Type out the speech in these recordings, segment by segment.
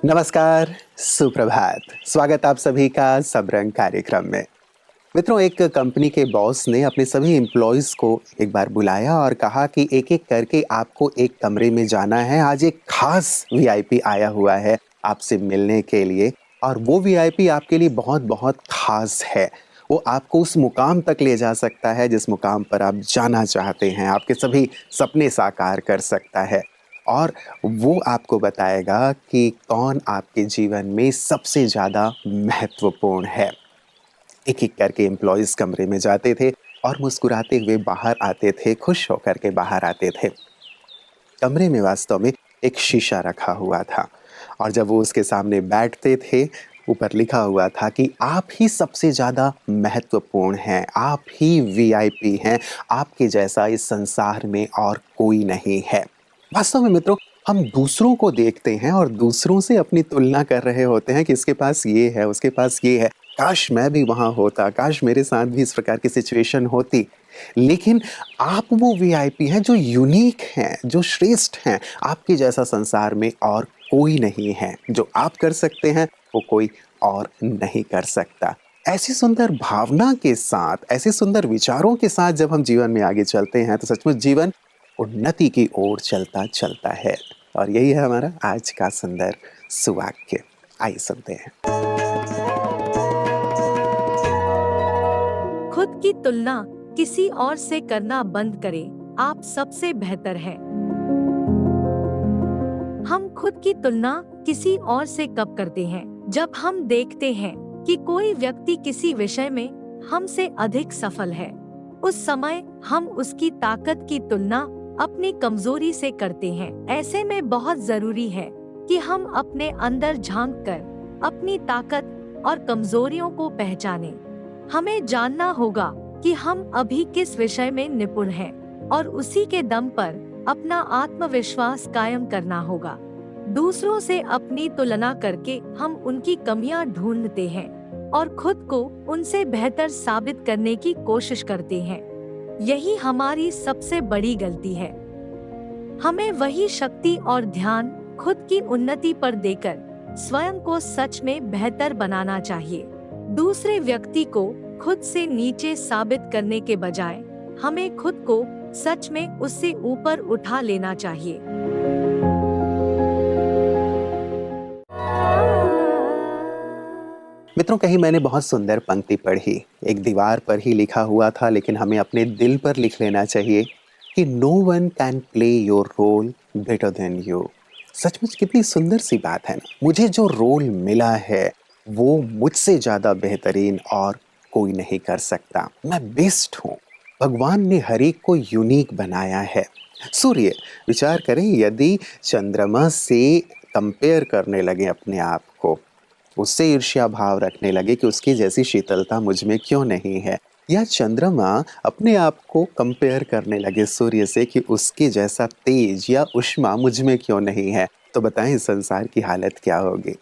नमस्कार, सुप्रभात। स्वागत आप सभी का सब रंग कार्यक्रम में। मित्रों, एक कंपनी के बॉस ने अपने सभी एम्प्लॉइज़ को एक बार बुलाया और कहा कि एक-एक करके आपको एक कमरे में जाना है। आज एक खास वीआईपी आया हुआ है आपसे मिलने के लिए और वो वीआईपी आपके लिए बहुत-बहुत खास है। वो आपको उस मुकाम तक ले जा सकता है जिस मुकाम पर आप जाना चाहते हैं। आपके सभी सपने साकार कर सकता है। और वो आपको बताएगा कि कौन आपके जीवन में सबसे ज़्यादा महत्वपूर्ण है। एक-एक करके एम्प्लॉइज़ कमरे में जाते थे और मुस्कुराते हुए बाहर आते थे, खुश होकर के बाहर आते थे। कमरे में वास्तव में एक शीशा रखा हुआ था और जब वो उसके सामने बैठते थे, ऊपर लिखा हुआ था कि आप ही सबसे ज़्यादा महत्वपूर्ण हैं, आप ही वीआईपी हैं, आपके जैसा इस संसार में और कोई नहीं है। वास्तव में मित्रों, हम दूसरों को देखते हैं और दूसरों से अपनी तुलना कर रहे होते हैं कि इसके पास ये है, उसके पास ये है। काश मैं भी वहाँ होता, काश मेरे साथ भी इस प्रकार की सिचुएशन होती। लेकिन आप वो वीआईपी हैं जो यूनिक हैं, जो श्रेष्ठ हैं। आपके जैसा संसार में और कोई नहीं है। जो आप कर सकते हैं, वो कोई और नहीं कर सकता। ऐसी सुंदर भावना के साथ, ऐसे सुंदर विचारों के साथ जब हम जीवन में आगे चलते हैं, तो सचमुच जीवन उन्नति की ओर चलता है। और यही है हमारा आज का सुंदर सुवाक्य। आइए सुनते हैं। खुद की तुलना किसी और से करना बंद करें, आप सबसे बेहतर हैं। हम खुद की तुलना किसी और से कब करते हैं? जब हम देखते हैं कि कोई व्यक्ति किसी विषय में हमसे अधिक सफल है। उस समय हम उसकी ताकत की तुलना अपनी कमजोरी से करते हैं। ऐसे में बहुत जरूरी है कि हम अपने अंदर झांककर अपनी ताकत और कमजोरियों को पहचानें। हमें जानना होगा कि हम अभी किस विषय में निपुण हैं और उसी के दम पर अपना आत्मविश्वास कायम करना होगा। दूसरों से अपनी तुलना करके हम उनकी कमियां ढूंढते हैं और खुद को उनसे बेहतर साबित करने की कोशिश करते हैं। यही हमारी सबसे बड़ी गलती है। हमें वही शक्ति और ध्यान खुद की उन्नति पर देकर स्वयं को सच में बेहतर बनाना चाहिए। दूसरे व्यक्ति को खुद से नीचे साबित करने के बजाय हमें खुद को सच में उससे ऊपर उठा लेना चाहिए। मित्रों, कहीं मैंने बहुत सुंदर पंक्ति पढ़ी। एक दीवार पर ही लिखा हुआ था, लेकिन हमें अपने दिल पर लिख लेना चाहिए कि no one can play your role better than you. सचमुच कितनी सुंदर सी बात है ना। मुझे जो रोल मिला है वो मुझसे ज़्यादा बेहतरीन और कोई नहीं कर सकता। मैं बेस्ट हूँ। भगवान ने हर एक को यूनिक बनाया है। सूर्य, विचार करें, यदि चंद्रमा से कंपेयर करने लगे अपने आप को, उससे ईर्ष्या भाव रखने लगे कि उसकी जैसी शीतलता मुझ में क्यों नहीं है, या चंद्रमा अपने आप को कंपेयर करने लगे सूर्य से कि उसके जैसा तेज या उष्मा मुझ में क्यों नहीं है, तो बताएं संसार की हालत क्या होगी।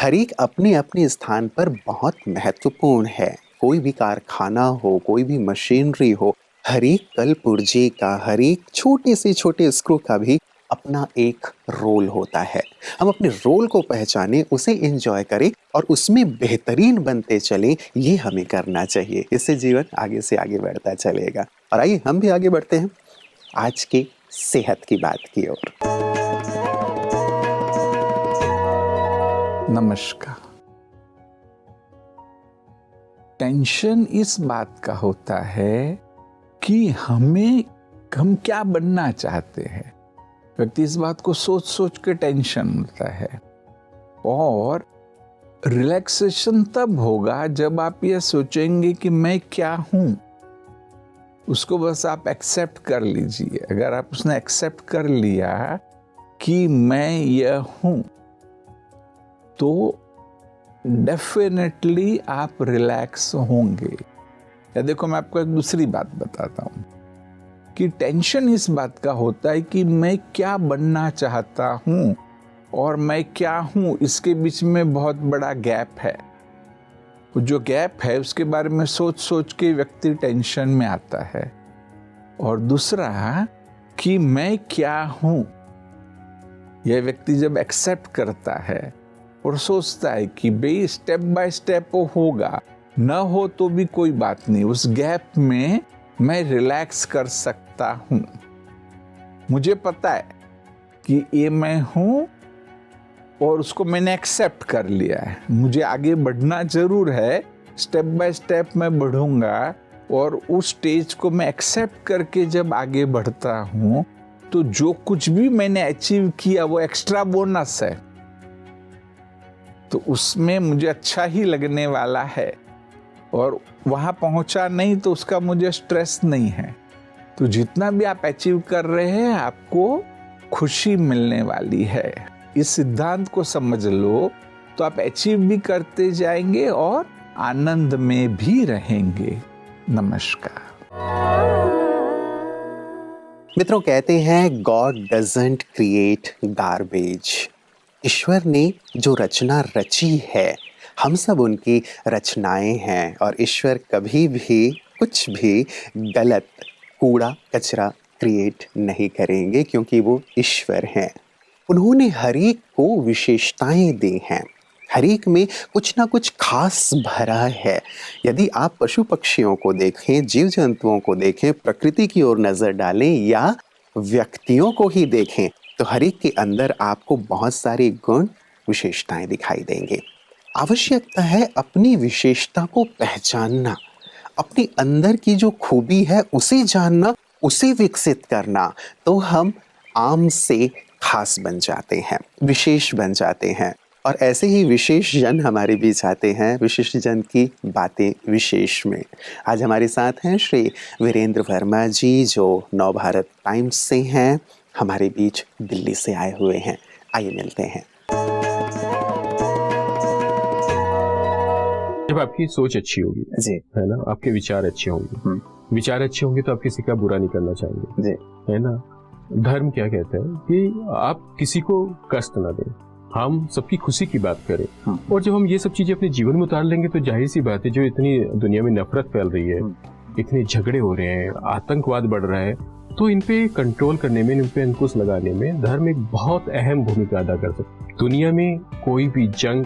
हर एक अपने अपने स्थान पर बहुत महत्वपूर्ण है। कोई भी कारखाना हो, कोई भी मशीनरी हो, हर एक कल पुर्जे का, हर एक छोटे से छोटे स्क्रू का भी अपना एक रोल होता है। हम अपने रोल को पहचानें, उसे एंजॉय करें और उसमें बेहतरीन बनते चलें, ये हमें करना चाहिए। इससे जीवन आगे से आगे बढ़ता चलेगा। और आइए हम भी आगे बढ़ते हैं आज की सेहत की बात की ओर। नमस्कार। टेंशन इस बात का होता है कि हम क्या बनना चाहते हैं। व्यक्ति इस बात को सोच सोच के टेंशन होता है। और रिलैक्सेशन तब होगा जब आप ये सोचेंगे कि मैं क्या हूं। उसको बस आप एक्सेप्ट कर लीजिए। अगर आप उसने एक्सेप्ट कर लिया कि मैं यह हूं, तो डेफिनेटली आप रिलैक्स होंगे। या देखो, मैं आपको एक दूसरी बात बताता हूं कि टेंशन इस बात का होता है कि मैं क्या बनना चाहता हूं और मैं क्या हूं, इसके बीच में बहुत बड़ा गैप है। जो गैप है उसके बारे में सोच सोच के व्यक्ति टेंशन में आता है। और दूसरा कि मैं क्या हूं, यह व्यक्ति जब एक्सेप्ट करता है और सोचता है कि भाई स्टेप बाय स्टेप वो होगा, न हो तो भी कोई बात नहीं, उस गैप में मैं रिलैक्स कर सकता हूँ। मुझे पता है कि ये मैं हूँ और उसको मैंने एक्सेप्ट कर लिया है। मुझे आगे बढ़ना जरूर है, स्टेप बाय स्टेप मैं बढ़ूंगा और उस स्टेज को मैं एक्सेप्ट करके जब आगे बढ़ता हूँ तो जो कुछ भी मैंने अचीव किया वो एक्स्ट्रा बोनस है, तो उसमें मुझे अच्छा ही लगने वाला है और वहाँ पहुँचा नहीं तो उसका मुझे स्ट्रेस नहीं है। तो जितना भी आप अचीव कर रहे हैं आपको खुशी मिलने वाली है। इस सिद्धांत को समझ लो तो आप अचीव भी करते जाएंगे और आनंद में भी रहेंगे। नमस्कार। मित्रों, कहते हैं गॉड डजंट क्रिएट गार्बेज। ईश्वर ने जो रचना रची है, हम सब उनकी रचनाएं हैं और ईश्वर कभी भी कुछ भी गलत कूड़ा कचरा क्रिएट नहीं करेंगे, क्योंकि वो ईश्वर हैं। उन्होंने हर एक को विशेषताएं दी हैं, हर एक में कुछ ना कुछ खास भरा है। यदि आप पशु पक्षियों को देखें, जीव जंतुओं को देखें, प्रकृति की ओर नजर डालें या व्यक्तियों को ही देखें, तो हर एक के अंदर आपको बहुत सारे गुण विशेषताएं दिखाई देंगे। आवश्यकता है अपनी विशेषता को पहचानना, अपने अंदर की जो खूबी है उसे जानना, उसे विकसित करना, तो हम आम से खास बन जाते हैं, विशेष बन जाते हैं। और ऐसे ही विशेष जन हमारे बीच आते हैं, विशिष्ट जन की बातें विशेष में। आज हमारे साथ हैं श्री वीरेंद्र वर्मा जी, जो नवभारत टाइम्स से हैं, हमारे बीच दिल्ली से आए हुए हैं। आइए मिलते हैं। जब आपकी सोच अच्छी होगी जी, है ना, आपके विचार अच्छे होंगे, विचार अच्छे होंगे तो आप किसी का बुरा नहीं करना चाहेंगे जी, है ना। धर्म क्या कहता है कि आप किसी को कष्ट ना दें, हम सबकी खुशी की बात करें। और जब हम ये सब चीजें अपने जीवन में उतार लेंगे तो जाहिर सी बात है, जो इतनी दुनिया में नफरत फैल रही है, इतने झगड़े हो रहे हैं, आतंकवाद बढ़ रहा है, तो इन पे कंट्रोल करने में, इन पे अंकुश लगाने में धर्म एक बहुत अहम भूमिका अदा कर सकता है। दुनिया में कोई भी जंग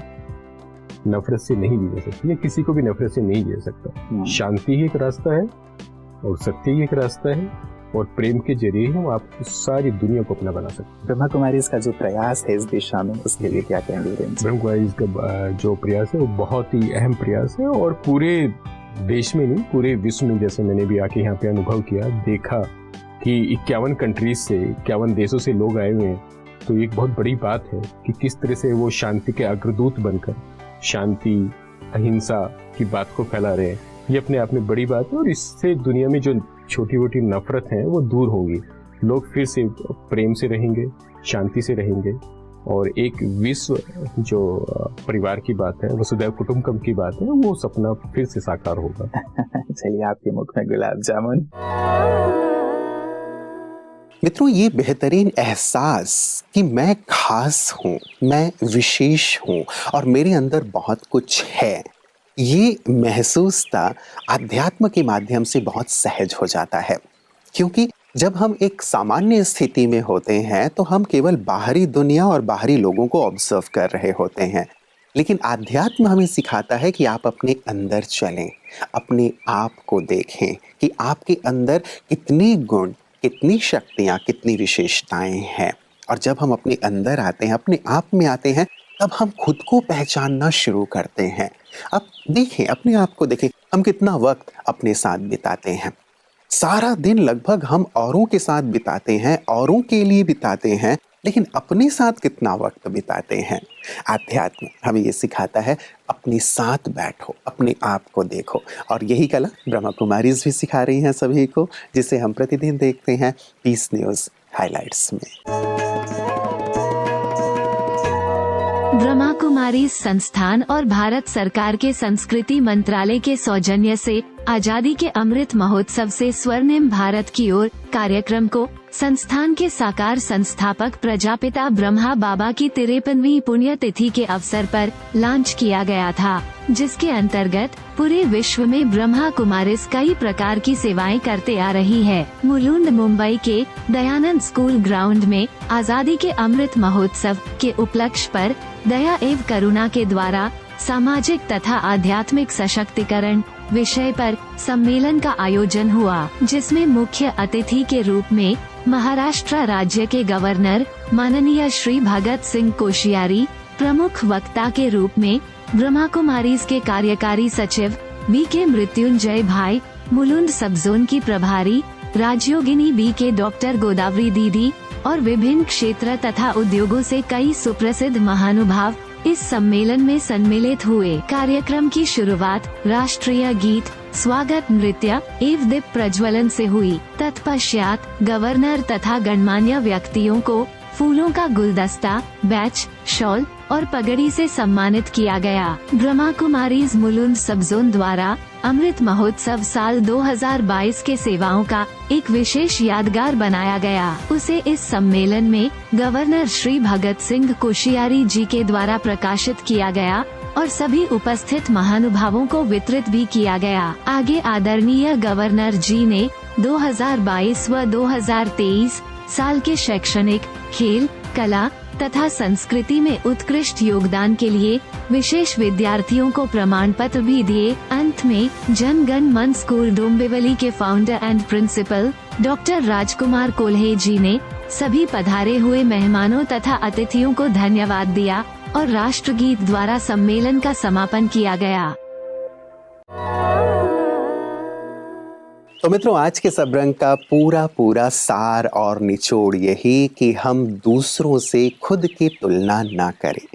नफरत से नहीं जी जा सकती, या किसी को भी नफरत से नहीं जी सकता। शांति ही एक रास्ता है और सत्य ही एक रास्ता है, और प्रेम के जरिए हम आप सारी दुनिया को अपना बना सकते हैं। ब्रह्मा कुमारीज का जो प्रयास है इस दिशा में, उसके लिए क्या कहेंगे? ब्रह्मा कुमारीज का जो प्रयास है वो बहुत ही अहम प्रयास है, और पूरे देश में नहीं, पूरे विश्व में, जैसे मैंने भी आके यहाँ पे अनुभव किया, देखा कि 51 कंट्रीज से, 51 देशों से लोग आए हुए हैं, तो एक बहुत बड़ी बात है कि किस तरह से वो शांति के अग्रदूत बनकर शांति अहिंसा की बात को फैला रहे हैं। ये अपने आप में बड़ी बात है, और इससे दुनिया में जो छोटी छोटी नफरत है वो दूर होगी, लोग फिर से प्रेम से रहेंगे, शांति से रहेंगे, और एक विश्व जो परिवार की बात है, वसुधैव कुटुंबकम की बात है, वो सपना फिर से साकार होगा। चलिए, आपके मुख में गुलाब जामुन। मित्रों, ये बेहतरीन एहसास कि मैं खास हूँ, मैं विशेष हूँ और मेरे अंदर बहुत कुछ है, ये महसूसता अध्यात्म के माध्यम से बहुत सहज हो जाता है। क्योंकि जब हम एक सामान्य स्थिति में होते हैं तो हम केवल बाहरी दुनिया और बाहरी लोगों को ऑब्जर्व कर रहे होते हैं, लेकिन आध्यात्म हमें सिखाता है कि आप अपने अंदर चलें, अपने आप को देखें कि आपके अंदर कितने गुण, कितनी शक्तियाँ, कितनी विशेषताएं हैं। और जब हम अपने अंदर आते हैं, अपने आप में आते हैं, तब हम खुद को पहचानना शुरू करते हैं। अब देखें, अपने आप को देखें, हम कितना वक्त अपने साथ बिताते हैं। सारा दिन लगभग हम औरों के साथ बिताते हैं, औरों के लिए बिताते हैं, लेकिन अपने साथ कितना वक्त बिताते हैं। आध्यात्म हमें ये सिखाता है, अपने साथ बैठो, अपने आप को देखो, और यही कला ब्रह्मा कुमारीज भी सिखा रही हैं सभी को, जिसे हम प्रतिदिन देखते हैं पीस न्यूज हाइलाइट्स में। ब्रह्मा कुमारी संस्थान और भारत सरकार के संस्कृति मंत्रालय के सौजन्य से आजादी के अमृत महोत्सव से स्वर्णिम भारत की ओर कार्यक्रम को संस्थान के साकार संस्थापक प्रजापिता ब्रह्मा बाबा की 53वीं पुण्यतिथि के अवसर पर लॉन्च किया गया था, जिसके अंतर्गत पूरे विश्व में ब्रह्मा कुमारिस कई प्रकार की सेवाएं करते आ रही है। मुलुंड मुंबई के दयानंद स्कूल ग्राउंड में आजादी के अमृत महोत्सव के उपलक्ष्य पर दया एवं करुणा के द्वारा सामाजिक तथा आध्यात्मिक सशक्तिकरण विषय पर सम्मेलन का आयोजन हुआ, जिसमें मुख्य अतिथि के रूप में महाराष्ट्र राज्य के गवर्नर माननीय श्री भगत सिंह कोश्यारी, प्रमुख वक्ता के रूप में ब्रह्मा कुमारीज के कार्यकारी सचिव वी.के. मृत्युंजय भाई, मुलुंड सब जोन की प्रभारी राजयोगिनी वी.के. डॉक्टर गोदावरी दीदी और विभिन्न क्षेत्र तथा उद्योगों से कई सुप्रसिद्ध महानुभाव इस सम्मेलन में सम्मिलित हुए। कार्यक्रम की शुरुआत राष्ट्रीय गीत, स्वागत नृत्य एवं दीप प्रज्वलन से हुई। तत्पश्चात गवर्नर तथा गणमान्य व्यक्तियों को फूलों का गुलदस्ता, बैच, शॉल और पगड़ी से सम्मानित किया गया। ब्रह्मा कुमारीज मुलुंड सब जोन द्वारा अमृत महोत्सव साल 2022 के सेवाओं का एक विशेष यादगार बनाया गया। उसे इस सम्मेलन में गवर्नर श्री भगत सिंह कोश्यारी जी के द्वारा प्रकाशित किया गया और सभी उपस्थित महानुभावों को वितरित भी किया गया। आगे आदरणीय गवर्नर जी ने 2022 व 2023 साल के शैक्षणिक, खेल, कला तथा संस्कृति में उत्कृष्ट योगदान के लिए विशेष विद्यार्थियों को प्रमाण पत्र भी दिए। अंत में जन गण मन स्कूल डोंबिवली के फाउंडर एंड प्रिंसिपल डॉक्टर राजकुमार कोल्हे जी ने सभी पधारे हुए मेहमानों तथा अतिथियों को धन्यवाद दिया और राष्ट्रगीत द्वारा सम्मेलन का समापन किया गया। तो मित्रों, आज के सबरंग का पूरा सार और निचोड़ यही कि हम दूसरों से खुद की तुलना ना करें।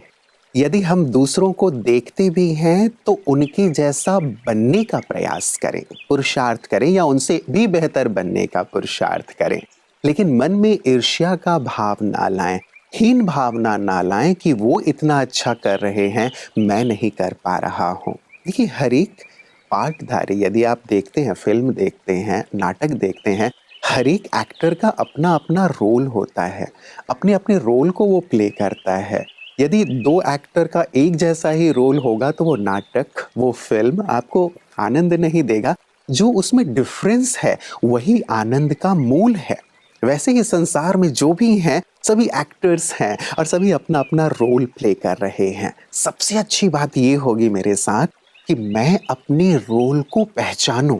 यदि हम दूसरों को देखते भी हैं तो उनके जैसा बनने का प्रयास करें, पुरुषार्थ करें या उनसे भी बेहतर बनने का पुरुषार्थ करें, लेकिन मन में ईर्ष्या का भाव ना लाएं, हीन भावना ना लाएं कि वो इतना अच्छा कर रहे हैं, मैं नहीं कर पा रहा हूँ। देखिए, हर एक पार्टधारी, यदि आप देखते हैं, फिल्म देखते हैं, नाटक देखते हैं, हर एक एक्टर का अपना अपना रोल होता है, अपने अपने रोल को वो प्ले करता है। यदि दो एक्टर का एक जैसा ही रोल होगा तो वो नाटक, वो फिल्म आपको आनंद नहीं देगा। जो उसमें डिफरेंस है वही आनंद का मूल है। वैसे ही संसार में जो भी हैं सभी एक्टर्स हैं और सभी अपना अपना रोल प्ले कर रहे हैं। सबसे अच्छी बात ये होगी मेरे साथ कि मैं अपने रोल को पहचानूं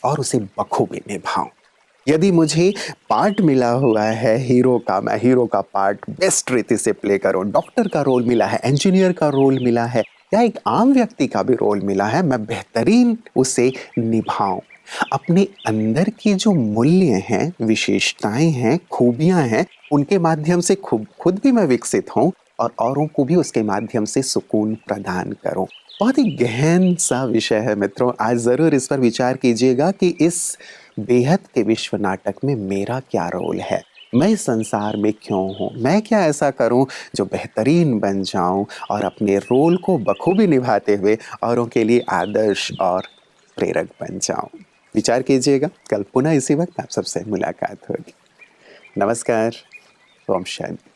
और उसे बखूबी निभाऊं। यदि मुझे पार्ट मिला हुआ है हीरो का, मैं हीरो का पार्ट बेस्ट रीति से प्ले करूं, डॉक्टर का रोल मिला है, इंजीनियर का रोल मिला है या एक आम व्यक्ति का भी रोल मिला है, मैं बेहतरीन उसे निभाऊं। अपने अंदर की जो मूल्य हैं, विशेषताएं हैं, खूबियां हैं, उनके माध्यम से खुद भी मैं विकसित हूं और औरों को भी उसके माध्यम से सुकून प्रदान करूं। बहुत ही गहन सा विषय है मित्रों। आज ज़रूर इस पर विचार कीजिएगा कि इस बेहद के विश्व नाटक में मेरा क्या रोल है, मैं इस संसार में क्यों हूँ, मैं क्या ऐसा करूँ जो बेहतरीन बन जाऊँ और अपने रोल को बखूबी निभाते हुए औरों के लिए आदर्श और प्रेरक बन जाऊँ। विचार कीजिएगा। कल पुनः इसी वक्त आप सबसे मुलाकात होगी। नमस्कार। ओम शांति।